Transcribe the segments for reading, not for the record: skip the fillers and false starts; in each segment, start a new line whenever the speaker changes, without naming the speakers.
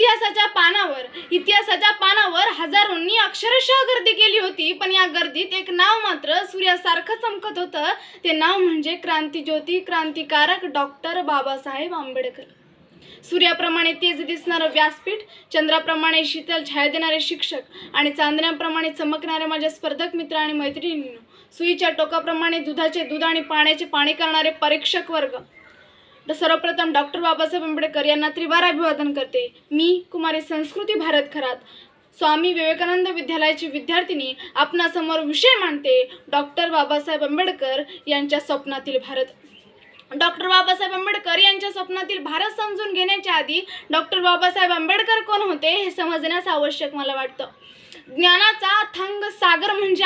इतिहासाच्या पानावर हजारोंनी अक्षरशः गर्दी केली होती, पण या गर्दीत एक नाव मात्र सूर्यासारखं चमकत होतं. ते नाव म्हणजे क्रांतिज्योती, क्रांतिकारक डॉक्टर बाबासाहेब आंबेडकर. सूर्याप्रमाणे तेज दिसणारं व्यासपीठ, चंद्राप्रमाणे शीतल छाया देणारे शिक्षक आणि चांदण्याप्रमाणे चमकणारे माझे स्पर्धक मित्र आणि मैत्रिणींनो, सुईच्या टोकाप्रमाणे दुधाचे दूध आणि पाण्याचे पाणी करणारे परीक्षक वर्ग. सर्वप्रथम डॉक्टर बाबासाहेब आंबेडकर यांना त्रिवार अभिवादन करते. मी कुमारी संस्कृती भारत खरात, स्वामी विवेकानंद विद्यालयाची विद्यार्थिनी, आपणासमोर विषय मांडते डॉक्टर बाबासाहेब आंबेडकर यांच्या स्वप्नातील भारत. डॉक्टर बाबासाहेब आंबेडकर यांच्या स्वप्नातील भारत समजून घेण्याच्या आधी डॉक्टर बाबासाहेब आंबेडकर कोण होते हे समजण्यास आवश्यक मला वाटतं. ज्ञानाचा अथांग सागर म्हणजे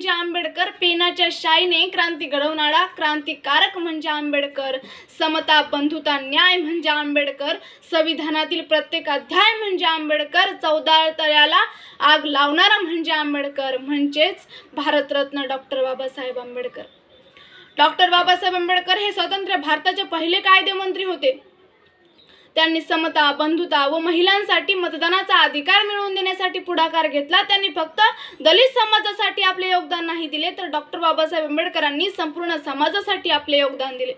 आंबेडकर. पेनाच्या शाईने क्रांती घडवणारा क्रांतिकारक म्हणजे आंबेडकर. समता, बंधुता, न्याय म्हणजे आंबेडकर. संविधानातील प्रत्येक अध्याय म्हणजे आंबेडकर. 14 तळ्याला आग लावणारा म्हणजे आंबेडकर, म्हणजेच भारतरत्न डॉक्टर बाबासाहेब आंबेडकर. डॉक्टर बाबासाहेब आंबेडकर हे स्वतंत्र भारताचे पहिले कायदेमंत्री होते. त्यांनी समता, बंधुता व महिलांसाठी मतदानाचा अधिकार मिळवून देण्यासाठी पुढाकार घेतला. त्यांनी फक्त दलित समाजासाठी आपले योगदान नाही दिले, तर डॉक्टर बाबासाहेब आंबेडकरांनी संपूर्ण समाजासाठी आपले योगदान दिले.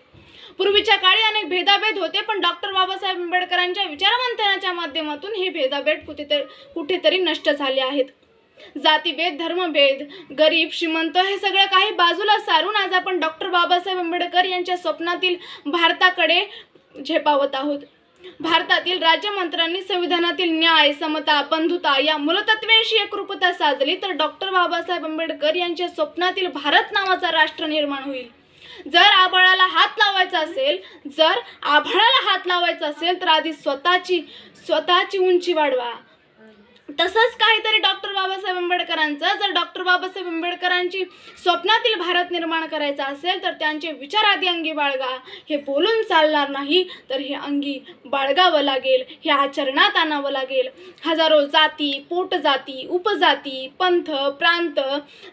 पूर्वीच्या काळी अनेक भेदाभेद होते, पण डॉक्टर बाबासाहेब आंबेडकरांच्या विचारमंथनाच्या माध्यमातून हे भेदाभेद कुठेतरी नष्ट झाले आहेत. जातीभेद, धर्मभेद, गरीब श्रीमंत हे सगळं काही बाजूला सारून आज आपण डॉक्टर बाबासाहेब आंबेडकर यांच्या स्वप्नातील भारताकडे झेपावत आहोत. भारतातील राज्यमंत्र्यांनी संविधानातील न्याय, समता, बंधुता या मूलतत्वांशी एकरूपता साधली, तर डॉक्टर बाबासाहेब आंबेडकर यांच्या स्वप्नातील भारत नावाचा राष्ट्र निर्माण होईल. जर आभाळाला हात लावायचा असेल तर आधी स्वतःची उंची वाढवा. तसंच काहीतरी डॉक्टर बाबासाहेब आंबेडकरांचं, जर डॉक्टर बाबासाहेब आंबेडकरांची स्वप्नातील भारत निर्माण करायचा असेल तर त्यांचे विचार आधी अंगी बाळगा. हे बोलून चालणार नाही, तर हे अंगी बाळगावं लागेल, हे आचरणात आणावं लागेल. हजारो जाती, पोटजाती, उपजाती, पंथ, प्रांत,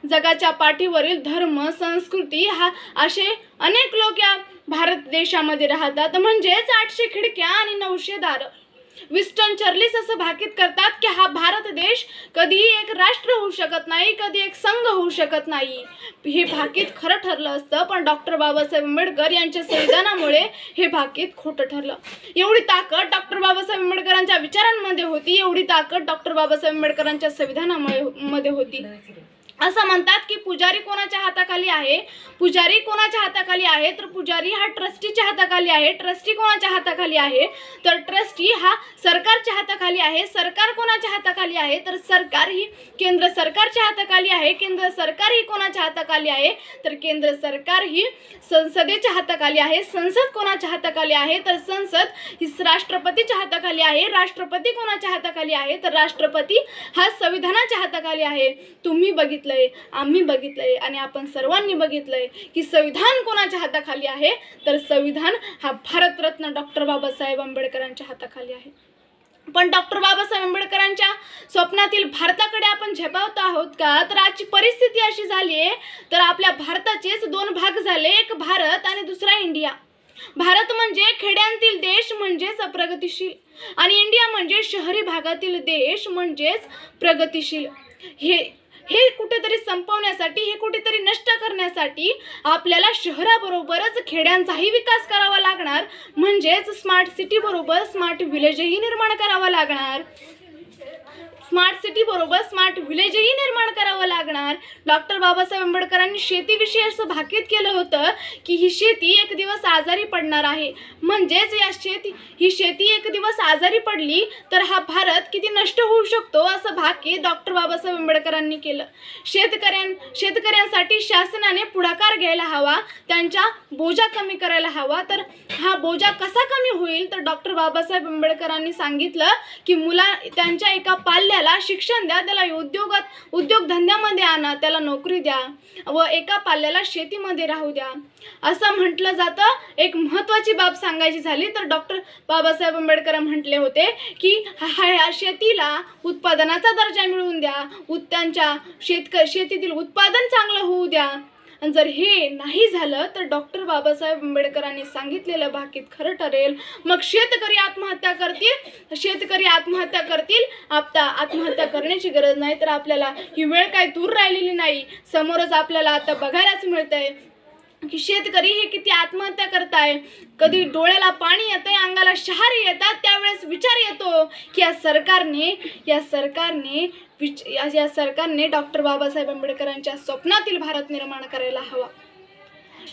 जगाच्या पाठीवरील धर्म, संस्कृती असे अनेक लोक या भारत देशामध्ये राहतात. म्हणजेच 800 खिडक्या आणि 900 दारं. विस्टन चर्चिल असं भाकीत करतात की हा भारत देश कधीही एक राष्ट्र होऊ शकत नाही, कधी एक संघ होऊ शकत नाही. हे भाकीत खरं ठरलं असतं, पण डॉक्टर बाबासाहेब आंबेडकर यांच्या संविधानामुळे हे भाकीत खोटं ठरलं. एवढी ताकद डॉक्टर बाबासाहेब आंबेडकरांच्या विचारांमध्ये होती, एवढी ताकद डॉक्टर बाबासाहेब आंबेडकरांच्या संविधानामध्ये होती. असं म्हणतात की पुजारी कोणाच्या हाताखाली आहे? तर पुजारी हा ट्रस्टीच्या हाताखाली आहे. ट्रस्टी कोणाच्या हाताखाली आहे? तर ट्रस्टी हा सरकारच्या हाताखाली आहे. सरकार कोणाच्या हाताखाली आहे? तर सरकार ही केंद्र सरकारच्या हाताखाली आहे. केंद्र सरकार ही कोणाच्या हाताखाली आहे? तर केंद्र सरकार ही संसदेच्या हाताखाली आहे. संसद कोणाच्या हाताखाली आहे? तर संसद ही राष्ट्रपतीच्या हाताखाली आहे. राष्ट्रपती कोणाच्या हाताखाली आहे? तर राष्ट्रपती हा संविधानाच्या हाताखाली आहे. तुम्ही बघितलंय, आम्ही बघितलंय आणि आपण सर्वांनी बघितलंय की संविधान कोणाच्या हाताखाली आहे? तर संविधान हा भारतरत्न डॉक्टर बाबासाहेब आंबेडकरांच्या हाताखाली आहे. पण डॉक्टर बाबासाहेब आंबेडकरांच्या स्वप्नातील भारताकडे आपण झेपावत आहोत का? तर आजची परिस्थिती अशी झाली आहे, तर आपल्या भारताचेच 2 भाग झाले, एक भारत आणि दुसरा इंडिया. भारत म्हणजे खेड्यांतील देश म्हणजेच अप्रगतिशील, आणि इंडिया म्हणजे शहरी भागातील देश म्हणजेच प्रगतिशील. हे कुठेतरी संपवण्यासाठी, हे कुठेतरी नष्ट करण्यासाठी आपल्याला शहराबरोबरच खेड्यांचाही विकास करावा लागणार, म्हणजेच स्मार्ट सिटी बरोबर स्मार्ट विलेजही निर्माण करावा लागणार. डॉक्टर बाबासाहेब आंबेडकरांनी शेतीविषयी असं भाकीत केलं होतं की ही शेती एक दिवस आजारी पडणार आहे. म्हणजेच ही शेती एक दिवस आजारी पडली तर हा भारत किती नष्ट होऊ शकतो असं भाकीत डॉक्टर बाबासाहेब आंबेडकरांनी केलं. शेतकऱ्यांसाठी शासनाने पुढाकार घ्यायला हवा, त्यांचा बोजा कमी करायला हवा. तर हा बोजा कसा कमी होईल? तर डॉक्टर बाबासाहेब आंबेडकरांनी सांगितलं की त्यांच्या एका पाल्याला शिक्षण द्या, त्याला उद्योगधंद्यामध्ये आणा, त्याला नोकरी द्या व एका पाल्याला शेतीमध्ये राहू द्या. असं म्हटलं जातं. एक महत्त्वाची बाब सांगायची झाली तर डॉक्टर बाबासाहेब आंबेडकर म्हटले होते की शेतीला उत्पादनाचा दर्जा मिळवून द्या, त्यांच्या शेतीतील उत्पादन चांगलं होऊ द्या. आणि जर हे नाही झालं तर डॉक्टर बाबासाहेब आंबेडकरांनी सांगितलेलं भाकीत खरं ठरेल. मग शेतकरी आत्महत्या करतील. आता आत्महत्या करण्याची गरज नाही, तर आपल्याला ही वेळ काय दूर राहिलेली नाही. समोरच आपल्याला आता बघायलाच मिळतंय की शेतकरी हे किती आत्महत्या करताय. कधी डोळ्याला पाणी येतंय, अंगाला शहारे येतात, त्यावेळेस विचार येतो की या सरकारने डॉक्टर बाबासाहेब आंबेडकरांच्या स्वप्नातील भारत निर्माण करायला हवा.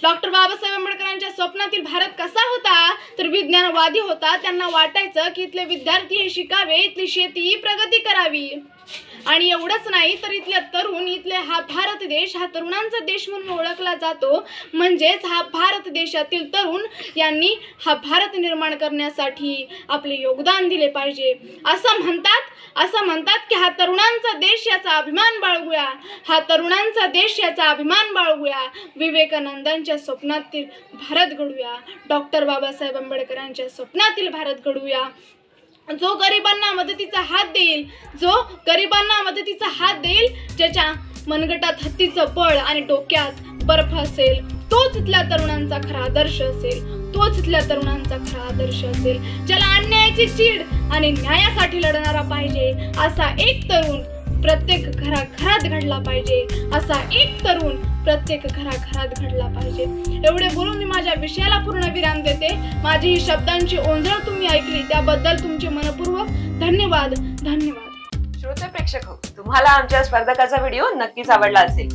डॉक्टर बाबासाहेब आंबेडकरांच्या स्वप्नातील भारत कसा होता, तर विज्ञानवादी होता. त्यांना वाटायचं की इथले विद्यार्थी हे शिकावे, इथली शेती प्रगती करावी. आणि एवढंच नाही तर इथले हा भारत देश हा तरुणांचा देश म्हणून ओळखला जातो. म्हणजेच हा भारत देशातील तरुण यांनी हा भारत निर्माण करण्यासाठी आपले योगदान दिले पाहिजे. असं म्हणतात की हा तरुणांचा देश याचा अभिमान बाळगूया. विवेकानंदांच्या स्वप्नातील भारत घडूया. डॉक्टर बाबासाहेब आंबेडकरांच्या स्वप्नातील भारत घडूया. जो गरिबांना मदतीचा हात देईल, ज्याच्या मनगटात हत्तीचं बळ आणि डोक्यात बर्फ असेल, तोच इथल्या तरुणांचा खरा आदर्श असेल. ज्याला अन्यायाची चीड आणि न्यायासाठी लढणारा पाहिजे, असा एक तरुण प्रत्येक घराघरात घडला पाहिजे. एवढे बोलून मी माझ्या विषयाला पूर्ण विराम देते. माझी ही शब्दांची ओंजळ तुम्ही ऐकली त्याबद्दल तुमचे मनपूर्वक धन्यवाद.
श्रोते प्रेक्षक हो, तुम्हाला आमच्या स्पर्धकाचा व्हिडिओ नक्कीच आवडला असेल.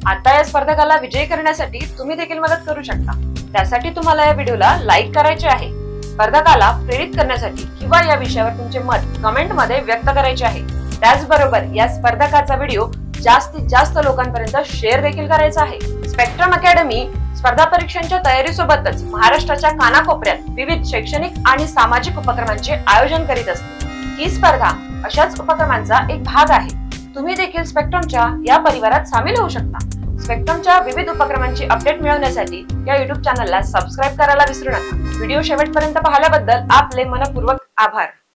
आता या स्पर्धकाला विजयी करण्यासाठी तुम्ही देखील मदत करू शकता. त्यासाठी तुम्हाला या व्हिडिओला लाईक करायचे आहे. स्पर्धकाला प्रेरित करण्यासाठी किंवा या विषयावर तुमचे मत कमेंट मध्ये व्यक्त करायचे आहे. त्याचबरोबर या स्पर्धकाचा व्हिडिओ जास्तीत जास्त लोकांपर्यंत शेअर देखील करायचा आहे. स्पेक्ट्रम अकॅडमी स्पर्धा परीक्षांच्या तयारीसोबतच महाराष्ट्राच्या कानाकोपऱ्यात विविध शैक्षणिक आणि सामाजिक उपक्रमांचे आयोजन करीत असते. ही स्पर्धा अशाच उपक्रमांचा एक भाग आहे. तुम्ही देखील स्पेक्ट्रमच्या या परिवारात सामील होऊ शकता. स्पेक्ट्रमच्या विविध उपक्रमांची अपडेट मिळवण्यासाठी या युट्यूब चॅनलला सबस्क्राईब करायला विसरू नका. व्हिडिओ शेवटपर्यंत पाहिल्याबद्दल आपले मनपूर्वक आभार.